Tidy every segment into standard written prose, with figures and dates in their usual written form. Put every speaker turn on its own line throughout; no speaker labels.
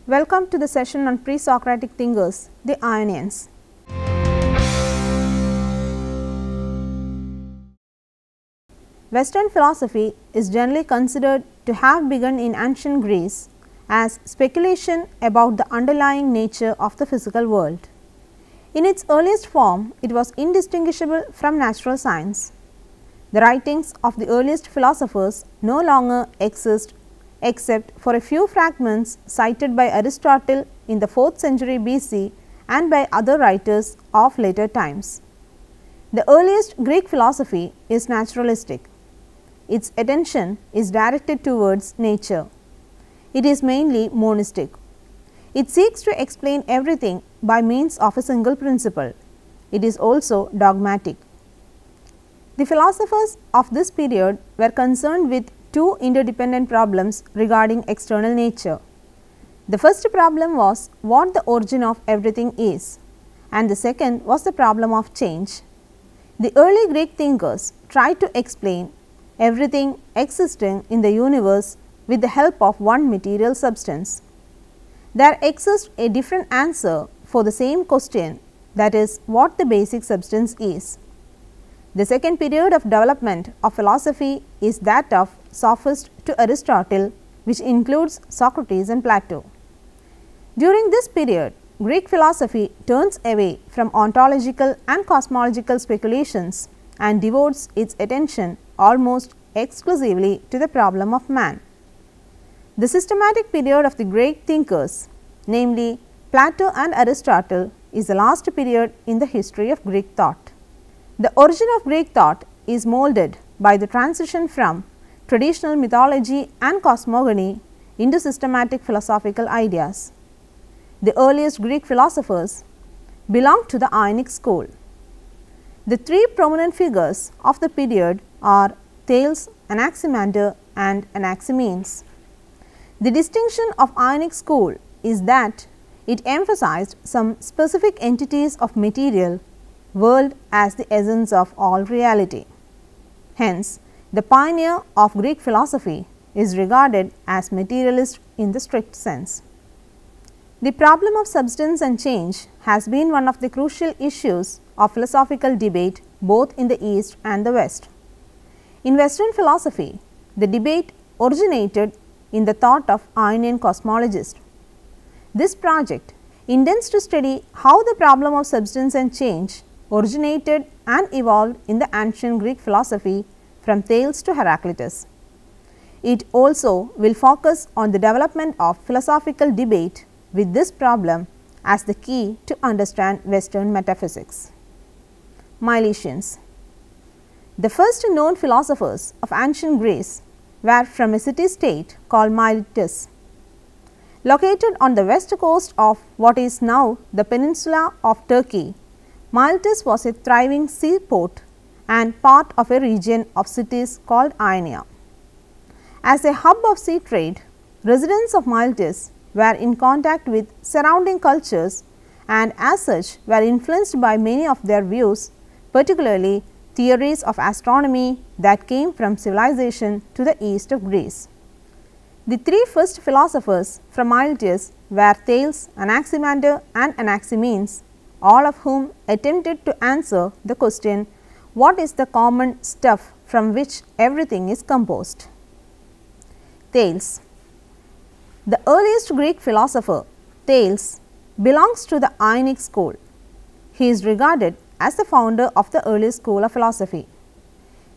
Welcome to the session on pre-Socratic thinkers, the Ionians. Western philosophy is generally considered to have begun in ancient Greece as speculation about the underlying nature of the physical world. In its earliest form, it was indistinguishable from natural science. The writings of the earliest philosophers no longer exist except for a few fragments cited by Aristotle in the 4th century BC and by other writers of later times. The earliest Greek philosophy is naturalistic. Its attention is directed towards nature. It is mainly monistic. It seeks to explain everything by means of a single principle. It is also dogmatic. The philosophers of this period were concerned with two interdependent problems regarding external nature. The first problem was what the origin of everything is, and the second was the problem of change. The early Greek thinkers tried to explain everything existing in the universe with the help of one material substance. There exists a different answer for the same question, that is, what the basic substance is. The second period of development of philosophy is that of Sophist to Aristotle, which includes Socrates and Plato. During this period, Greek philosophy turns away from ontological and cosmological speculations and devotes its attention almost exclusively to the problem of man. The systematic period of the Greek thinkers, namely Plato and Aristotle, is the last period in the history of Greek thought. The origin of Greek thought is molded by the transition from traditional mythology and cosmogony into systematic philosophical ideas. The earliest Greek philosophers belonged to the Ionic school. The three prominent figures of the period are Thales, Anaximander, and Anaximenes. The distinction of Ionic school is that it emphasized some specific entities of material world as the essence of all reality. Hence, the pioneer of Greek philosophy is regarded as materialist in the strict sense. The problem of substance and change has been one of the crucial issues of philosophical debate both in the East and the West. In Western philosophy, the debate originated in the thought of Ionian cosmologists. This project intends to study how the problem of substance and change originated and evolved in the ancient Greek philosophy from Thales to Heraclitus. It also will focus on the development of philosophical debate with this problem as the key to understand Western metaphysics. Milesians. The first known philosophers of ancient Greece were from a city-state called Miletus. Located on the west coast of what is now the peninsula of Turkey, Miletus was a thriving seaport and part of a region of cities called Ionia. As a hub of sea trade, residents of Miletus were in contact with surrounding cultures and as such were influenced by many of their views, particularly theories of astronomy that came from civilization to the east of Greece. The three first philosophers from Miletus were Thales, Anaximander, and Anaximenes, all of whom attempted to answer the question, what is the common stuff from which everything is composed? Thales. The earliest Greek philosopher, Thales, belongs to the Ionic school. He is regarded as the founder of the early school of philosophy.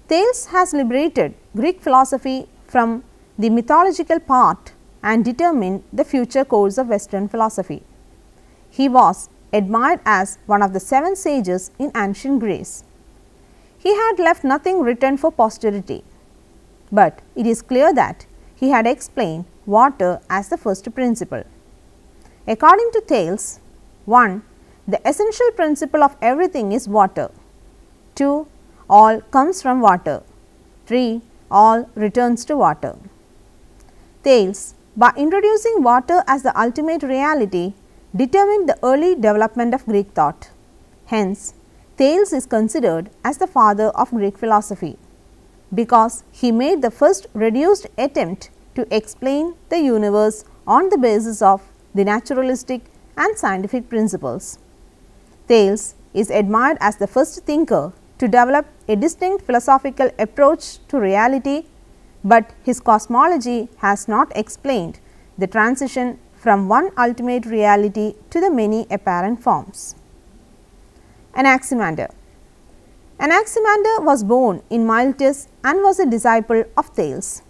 Thales has liberated Greek philosophy from the mythological part and determined the future course of Western philosophy. He was admired as one of the 7 sages in ancient Greece. He had left nothing written for posterity, but it is clear that he had explained water as the first principle. According to Thales, 1. The essential principle of everything is water. 2. All comes from water. 3. All returns to water. Thales, by introducing water as the ultimate reality, determined the early development of Greek thought. Hence, Thales is considered as the father of Greek philosophy, because he made the first reduced attempt to explain the universe on the basis of the naturalistic and scientific principles. Thales is admired as the first thinker to develop a distinct philosophical approach to reality, but his cosmology has not explained the transition from one ultimate reality to the many apparent forms. Anaximander. Anaximander was born in Miletus and was a disciple of Thales.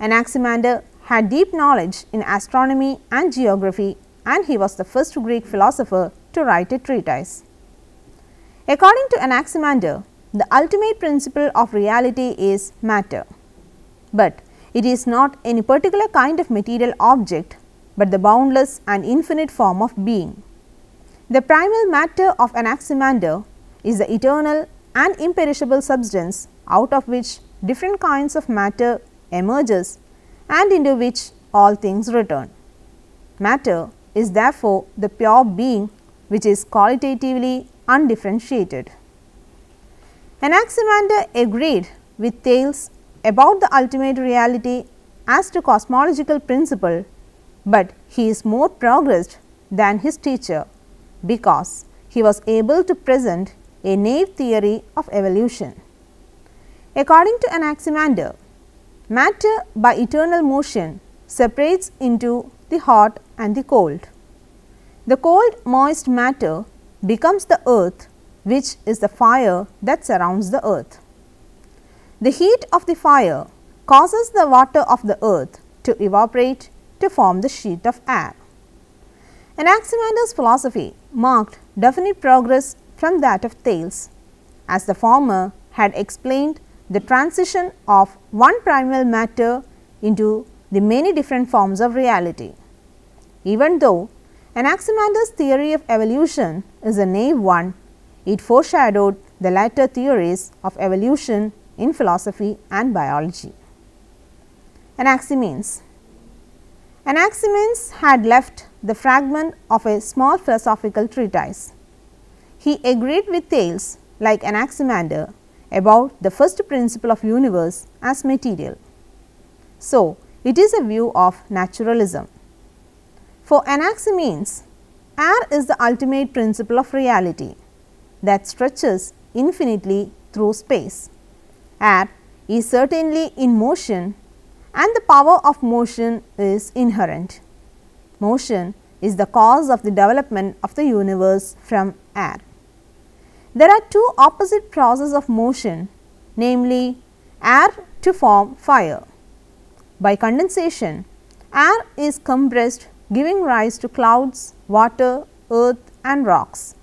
Anaximander had deep knowledge in astronomy and geography, and he was the first Greek philosopher to write a treatise. According to Anaximander, the ultimate principle of reality is matter, but it is not any particular kind of material object, but the boundless and infinite form of being. The primal matter of Anaximander is the eternal and imperishable substance out of which different kinds of matter emerges and into which all things return. Matter is therefore the pure being which is qualitatively undifferentiated. Anaximander agreed with Thales about the ultimate reality as to cosmological principle, but he is more progressed than his teacher because he was able to present a naive theory of evolution. According to Anaximander, matter by eternal motion separates into the hot and the cold. The cold moist matter becomes the earth, which is the fire that surrounds the earth. The heat of the fire causes the water of the earth to evaporate to form the sheet of air. Anaximander's philosophy marked definite progress from that of Thales, as the former had explained the transition of one primal matter into the many different forms of reality. Even though Anaximander's theory of evolution is a naive one, it foreshadowed the later theories of evolution in philosophy and biology. Anaximenes. Anaximenes had left the fragment of a small philosophical treatise. He agreed with Thales, like Anaximander, about the first principle of universe as material. So, it is a view of naturalism. For Anaximenes, air is the ultimate principle of reality that stretches infinitely through space. Air is certainly in motion, and the power of motion is inherent. Motion is the cause of the development of the universe from air. There are two opposite processes of motion, namely air to form fire. By condensation, air is compressed, giving rise to clouds, water, earth and rocks.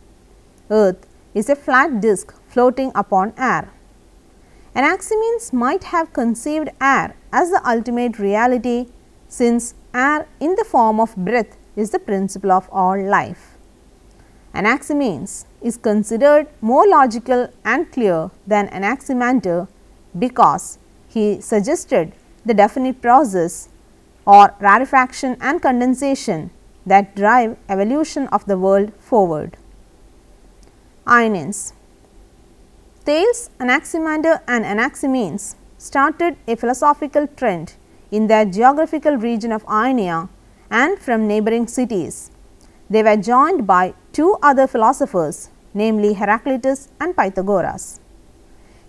Earth is a flat disk floating upon air. Anaximenes might have conceived air as the ultimate reality, since air in the form of breath is the principle of all life. Anaximenes is considered more logical and clear than Anaximander because he suggested the definite process or rarefaction and condensation that drive evolution of the world forward. Ionians. Thales, Anaximander and Anaximenes started a philosophical trend in their geographical region of Ionia and from neighboring cities. They were joined by two other philosophers, namely Heraclitus and Pythagoras.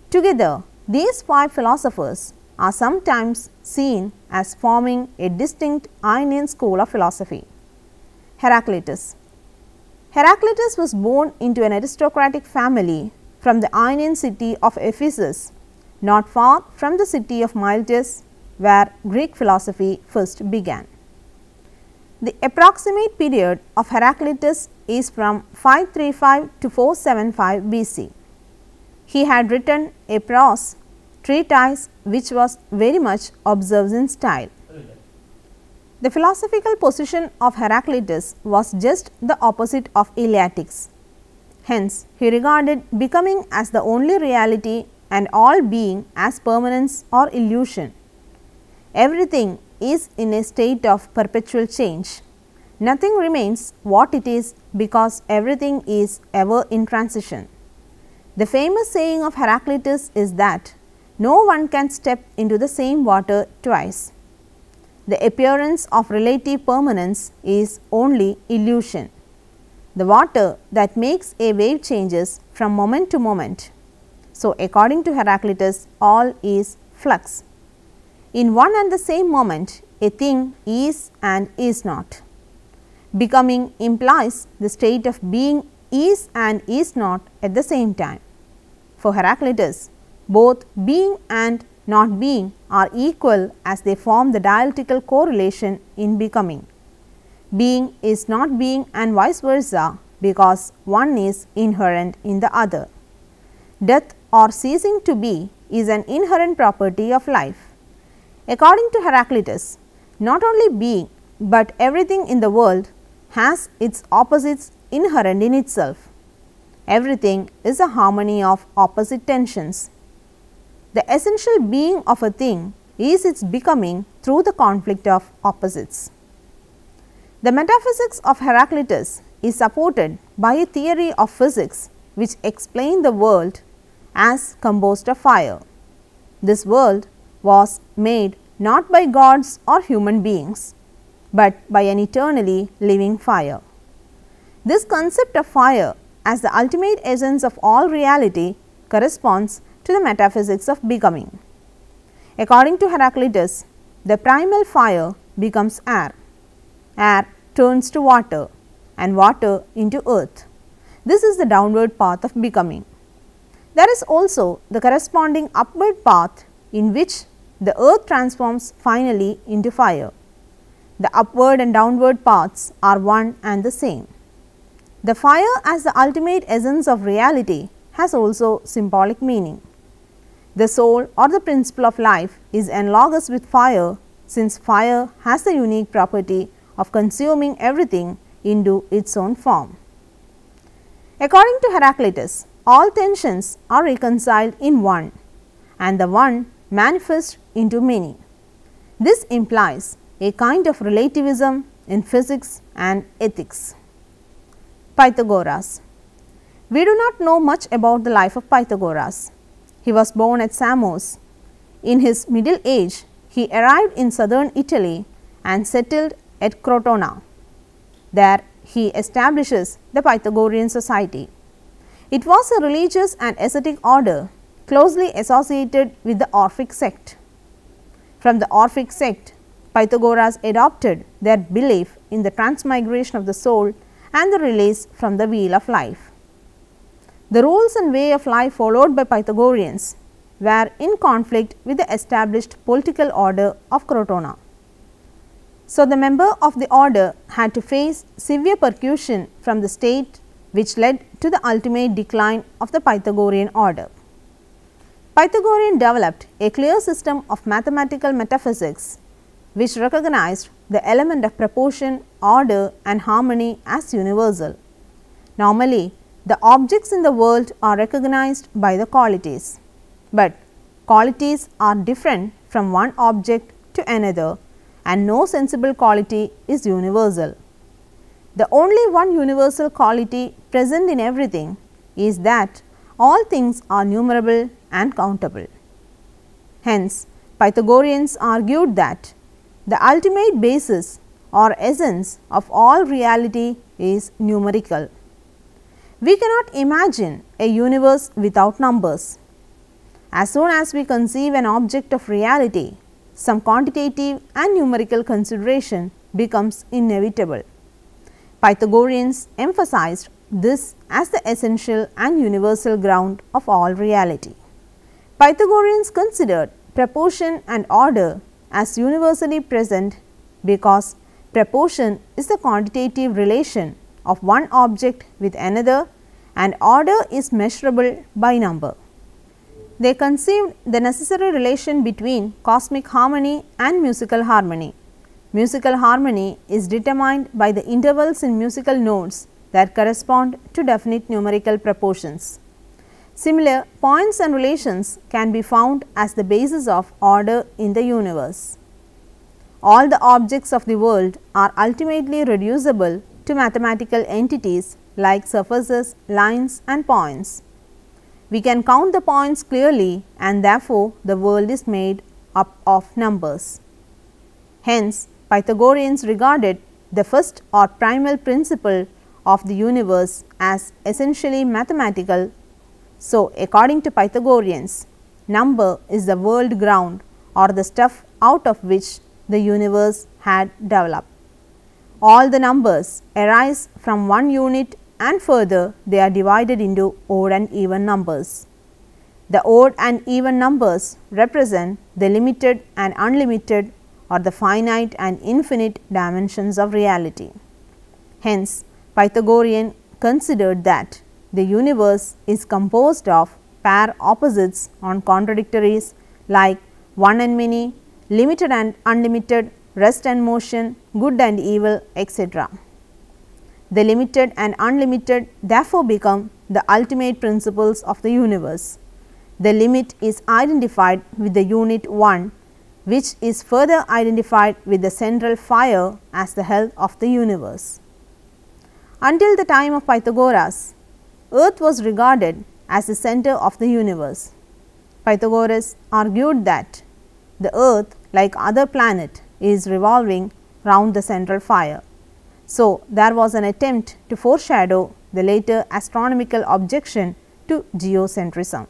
Together, these five philosophers are sometimes seen as forming a distinct Ionian school of philosophy. Heraclitus. Heraclitus was born into an aristocratic family from the Ionian city of Ephesus, not far from the city of Miletus, where Greek philosophy first began. The approximate period of Heraclitus is from 535 to 475 BC. He had written a prose treatise which was very much observed in style. The philosophical position of Heraclitus was just the opposite of Eleatics. Hence, he regarded becoming as the only reality and all being as permanence or illusion. Everything is in a state of perpetual change. Nothing remains what it is because everything is ever in transition. The famous saying of Heraclitus is that no one can step into the same water twice. the appearance of relative permanence is only illusion. The water that makes a wave changes from moment to moment. So, according to Heraclitus, all is flux. In one and the same moment, a thing is and is not. Becoming implies the state of being is and is not at the same time. For Heraclitus, both being and not being are equal as they form the dialectical correlation in becoming. Being is not being and vice versa because one is inherent in the other. Death or ceasing to be is an inherent property of life. According to Heraclitus, not only being but everything in the world has its opposites inherent in itself. Everything is a harmony of opposite tensions. The essential being of a thing is its becoming through the conflict of opposites. The metaphysics of Heraclitus is supported by a theory of physics which explains the world as composed of fire. This world was made not by gods or human beings, but by an eternally living fire. This concept of fire as the ultimate essence of all reality corresponds to the metaphysics of becoming. According to Heraclitus, the primal fire becomes air, air turns to water and water into earth. This is the downward path of becoming. There is also the corresponding upward path in which the earth transforms finally into fire. The upward and downward paths are one and the same. The fire as the ultimate essence of reality has also symbolic meaning. The soul or the principle of life is analogous with fire, since fire has the unique property of consuming everything into its own form. According to Heraclitus, all tensions are reconciled in one, and the one manifests into many. This implies a kind of relativism in physics and ethics. Pythagoras. We do not know much about the life of Pythagoras. He was born at Samos. In his middle age, he arrived in southern Italy and settled at Crotona. There he establishes the Pythagorean society. It was a religious and ascetic order closely associated with the Orphic sect. From the Orphic sect, Pythagoras adopted their belief in the transmigration of the soul and the release from the wheel of life. The rules and way of life followed by Pythagoreans were in conflict with the established political order of Crotona. So, the member of the order had to face severe persecution from the state, which led to the ultimate decline of the Pythagorean order. Pythagorean developed a clear system of mathematical metaphysics which recognized the element of proportion, order and harmony as universal. Normally, the objects in the world are recognized by the qualities, but qualities are different from one object to another and no sensible quality is universal. The only one universal quality present in everything is that all things are numerable and countable. Hence, Pythagoreans argued that the ultimate basis or essence of all reality is numerical. We cannot imagine a universe without numbers. As soon as we conceive an object of reality, some quantitative and numerical consideration becomes inevitable. Pythagoreans emphasized this as the essential and universal ground of all reality. Pythagoreans considered proportion and order as universally present because proportion is the quantitative relation of one object with another and order is measurable by number. They conceived the necessary relation between cosmic harmony and musical harmony. Musical harmony is determined by the intervals in musical notes that correspond to definite numerical proportions. Similar points and relations can be found as the basis of order in the universe. All the objects of the world are ultimately reducible to mathematical entities like surfaces, lines and points. We can count the points clearly and therefore, the world is made up of numbers. Hence, Pythagoreans regarded the first or primal principle of the universe as essentially mathematical. So, according to Pythagoreans, number is the world ground or the stuff out of which the universe had developed. All the numbers arise from one unit and further they are divided into odd and even numbers. The odd and even numbers represent the limited and unlimited or the finite and infinite dimensions of reality. Hence, Pythagorean considered that the universe is composed of pair opposites on contradictories like one and many, limited and unlimited, rest and motion, good and evil, etc. The limited and unlimited therefore become the ultimate principles of the universe. The limit is identified with the unit 1, which is further identified with the central fire as the health of the universe. Until the time of Pythagoras, Earth was regarded as the center of the universe. Pythagoras argued that the Earth, like other planets, is revolving round the central fire. So, there was an attempt to foreshadow the later astronomical objection to geocentrism.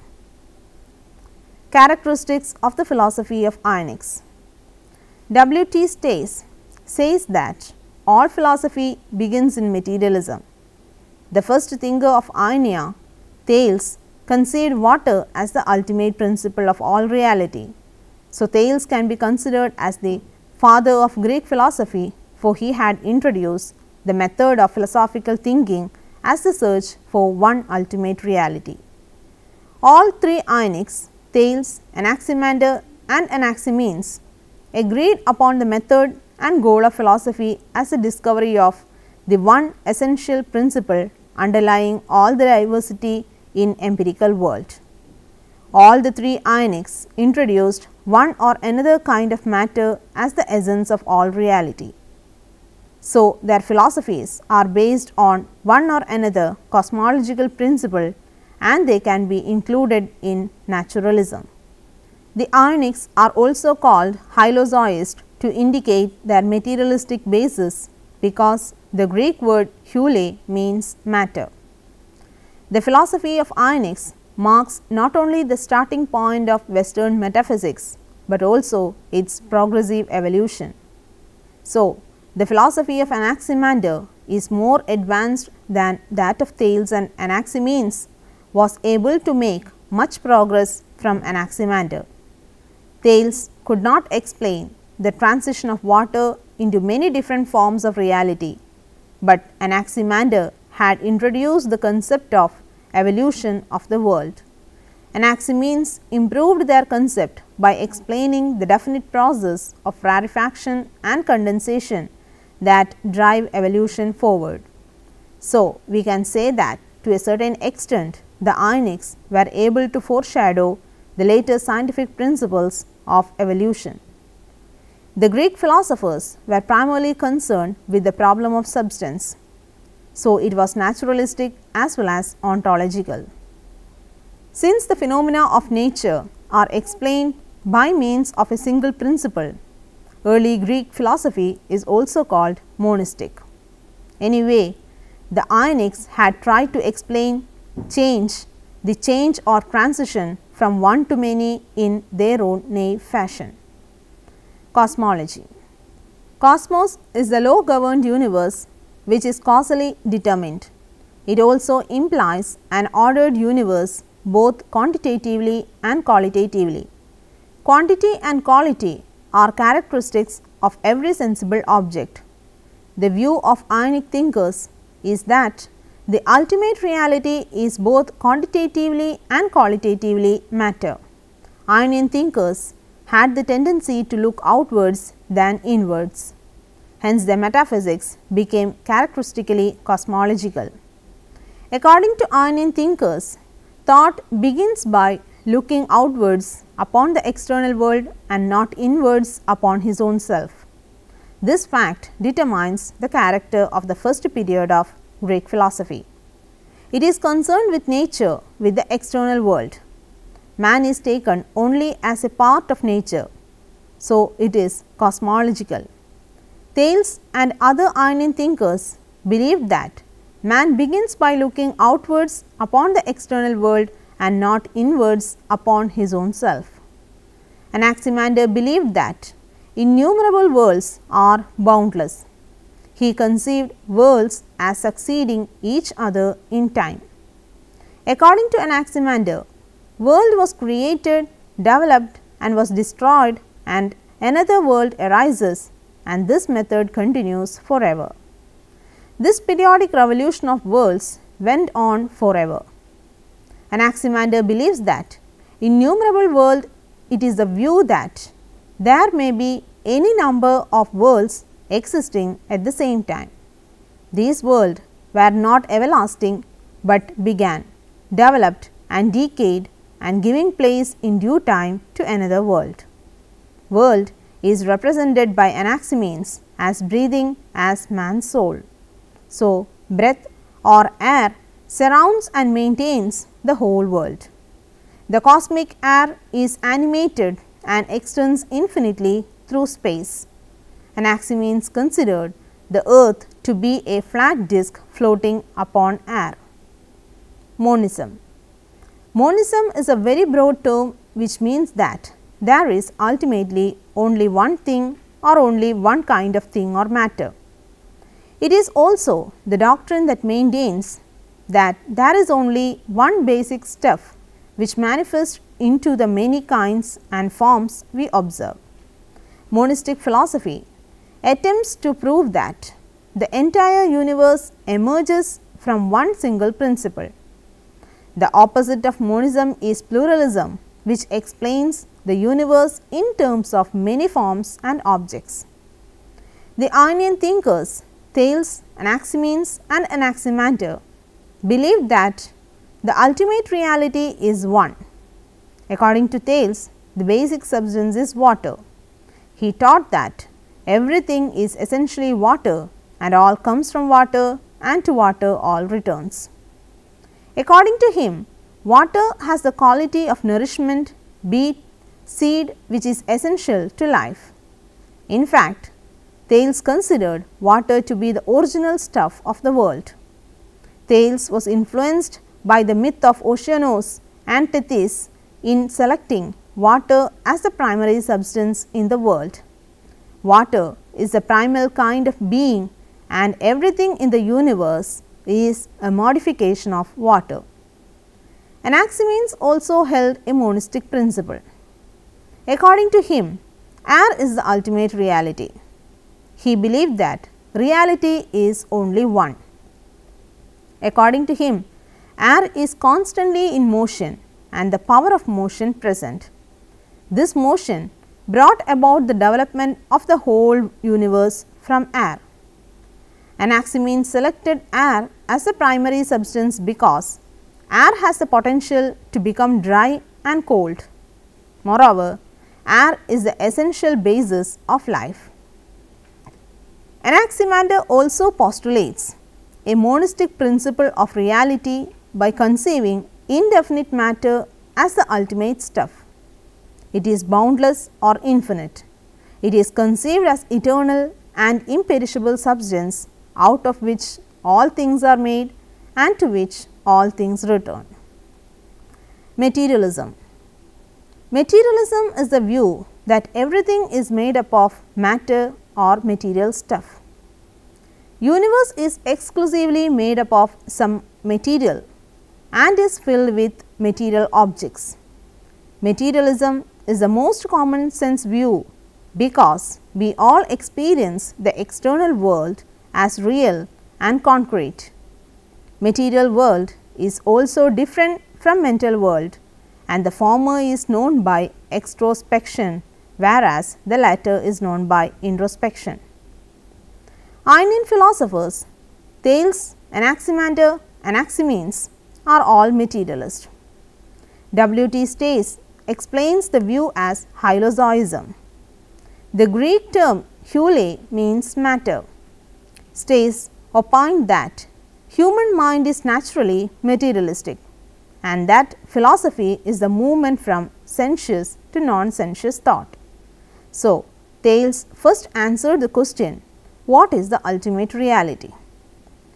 Characteristics of the philosophy of Ionics. W.T. Stace says that all philosophy begins in materialism. The first thinker of Ionia, Thales, conceived water as the ultimate principle of all reality. So, Thales can be considered as the father of Greek philosophy, for he had introduced the method of philosophical thinking as the search for one ultimate reality. All three Ionics, Thales, Anaximander and Anaximenes, agreed upon the method and goal of philosophy as the discovery of the one essential principle underlying all the diversity in empirical world. All the three Ionics introduced one or another kind of matter as the essence of all reality. So, their philosophies are based on one or another cosmological principle and they can be included in naturalism. The Ionics are also called hylozoists to indicate their materialistic basis because the Greek word hule means matter. The philosophy of Ionics marks not only the starting point of Western metaphysics, but also its progressive evolution. So, the philosophy of Anaximander is more advanced than that of Thales, and Anaximenes was able to make much progress from Anaximander. Thales could not explain the transition of water into many different forms of reality, but Anaximander had introduced the concept of evolution of the world. Anaximenes improved their concept by explaining the definite process of rarefaction and condensation that drive evolution forward. So, we can say that to a certain extent the Ionics were able to foreshadow the later scientific principles of evolution. The Greek philosophers were primarily concerned with the problem of substance. So, it was naturalistic as well as ontological. Since the phenomena of nature are explained by means of a single principle, early Greek philosophy is also called monistic. Anyway, the Ionics had tried to explain the change or transition from one to many in their own naive fashion. Cosmology. Cosmos is the law governed universe which is causally determined. It also implies an ordered universe both quantitatively and qualitatively. Quantity and quality are characteristics of every sensible object. The view of Ionic thinkers is that the ultimate reality is both quantitatively and qualitatively matter. Ionian thinkers had the tendency to look outwards than inwards. Hence, their metaphysics became characteristically cosmological. According to Ionian thinkers, thought begins by looking outwards upon the external world and not inwards upon his own self. This fact determines the character of the first period of Greek philosophy. It is concerned with nature, with the external world. Man is taken only as a part of nature. so it is cosmological. Thales and other Ionian thinkers believed that man begins by looking outwards upon the external world and not inwards upon his own self. Anaximander believed that innumerable worlds are boundless. He conceived worlds as succeeding each other in time. According to Anaximander, world was created, developed and was destroyed, and another world arises, and this method continues forever. This periodic revolution of worlds went on forever. Anaximander believes that innumerable world, it is the view that there may be any number of worlds existing at the same time. These worlds were not everlasting, but began, developed and decayed and giving place in due time to another world. World is represented by Anaximenes as breathing as man's soul. So, breath or air surrounds and maintains the whole world. The cosmic air is animated and extends infinitely through space. Anaximenes considered the earth to be a flat disk floating upon air. Monism. Monism is a very broad term which means that there is ultimately only one thing or only one kind of thing or matter. It is also the doctrine that maintains that there is only one basic stuff which manifests into the many kinds and forms we observe. Monistic philosophy attempts to prove that the entire universe emerges from one single principle. The opposite of monism is pluralism, which explains the universe in terms of many forms and objects. The Ionian thinkers Thales, Anaximenes and Anaximander believed that the ultimate reality is one. According to Thales, the basic substance is water. He taught that everything is essentially water and all comes from water, and to water all returns. According to him, water has the quality of nourishment, be it seed, which is essential to life. In fact, Thales considered water to be the original stuff of the world. Thales was influenced by the myth of Oceanos and Tethys in selecting water as the primary substance in the world. Water is the primal kind of being, and everything in the universe is a modification of water. Anaximenes also held a monistic principle. According to him, air is the ultimate reality. He believed that reality is only one. According to him, air is constantly in motion and the power of motion present. This motion brought about the development of the whole universe from air. Anaximenes selected air as the primary substance because air has the potential to become dry and cold. Moreover, air is the essential basis of life. Anaximander also postulates a monistic principle of reality by conceiving indefinite matter as the ultimate stuff. It is boundless or infinite. It is conceived as eternal and imperishable substance out of which all things are made and to which all things return. Materialism. Materialism is the view that everything is made up of matter or material stuff. Universe is exclusively made up of some material and is filled with material objects. Materialism is the most common sense view because we all experience the external world as real and concrete. Material world is also different from mental world, and the former is known by extrospection, whereas the latter is known by introspection. Ionian philosophers Thales, Anaximander, Anaximenes are all materialists. W.T. Stace explains the view as hylozoism. The Greek term hule means matter. Stace opined that human mind is naturally materialistic and that philosophy is the movement from sensuous to non-sensuous thought. So, Thales first answered the question, what is the ultimate reality?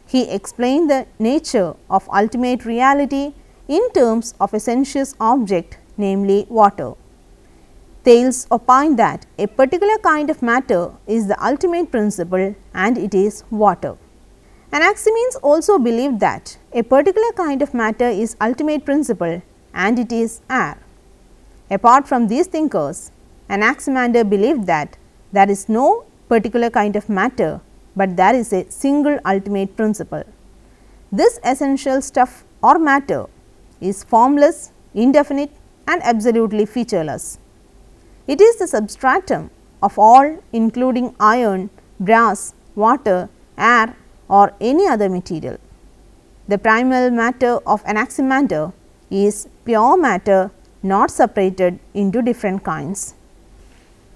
He explained the nature of ultimate reality in terms of a sensuous object, namely water. Thales opined that a particular kind of matter is the ultimate principle and it is water. Anaximenes also believed that a particular kind of matter is ultimate principle and it is air. Apart from these thinkers, Anaximander believed that there is no particular kind of matter, but there is a single ultimate principle. This essential stuff or matter is formless, indefinite and absolutely featureless. It is the substratum of all, including iron, brass, water, air or any other material. The primal matter of Anaximander is pure matter not separated into different kinds.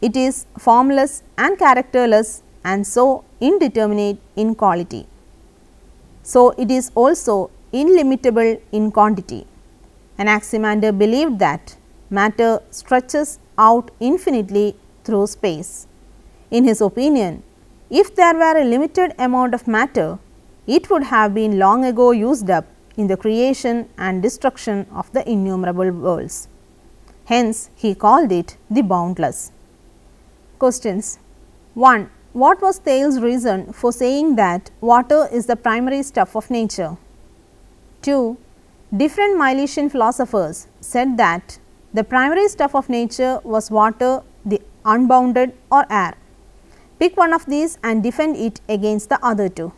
It is formless and characterless and so indeterminate in quality. So, it is also illimitable in quantity. Anaximander believed that matter stretches out infinitely through space. In his opinion, if there were a limited amount of matter, it would have been long ago used up in the creation and destruction of the innumerable worlds. Hence, he called it the boundless. Questions. 1. What was Thales' reason for saying that water is the primary stuff of nature? 2. Different Milesian philosophers said that the primary stuff of nature was water, the unbounded or air. Pick one of these and defend it against the other two.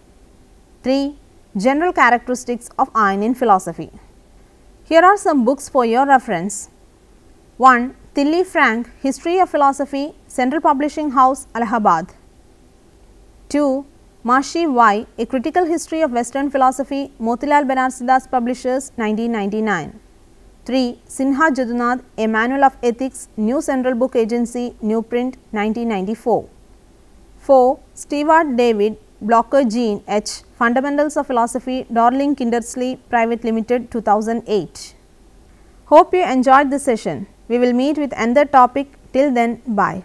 3. General characteristics of Ionian philosophy. Here are some books for your reference. 1. Tilly Frank, History of Philosophy, Central Publishing House, Allahabad. 2. Mashi Y, A Critical History of Western Philosophy, Motilal Banarsidass Publishers, 1999. 3. Sinha Jadunath, A Manual of Ethics, New Central Book Agency, New Print, 1994. 4. Stewart David, Blocker Jean H, Fundamentals of Philosophy, Dorling Kindersley Private Limited, 2008. Hope you enjoyed this session. We will meet with another topic. Till then, bye.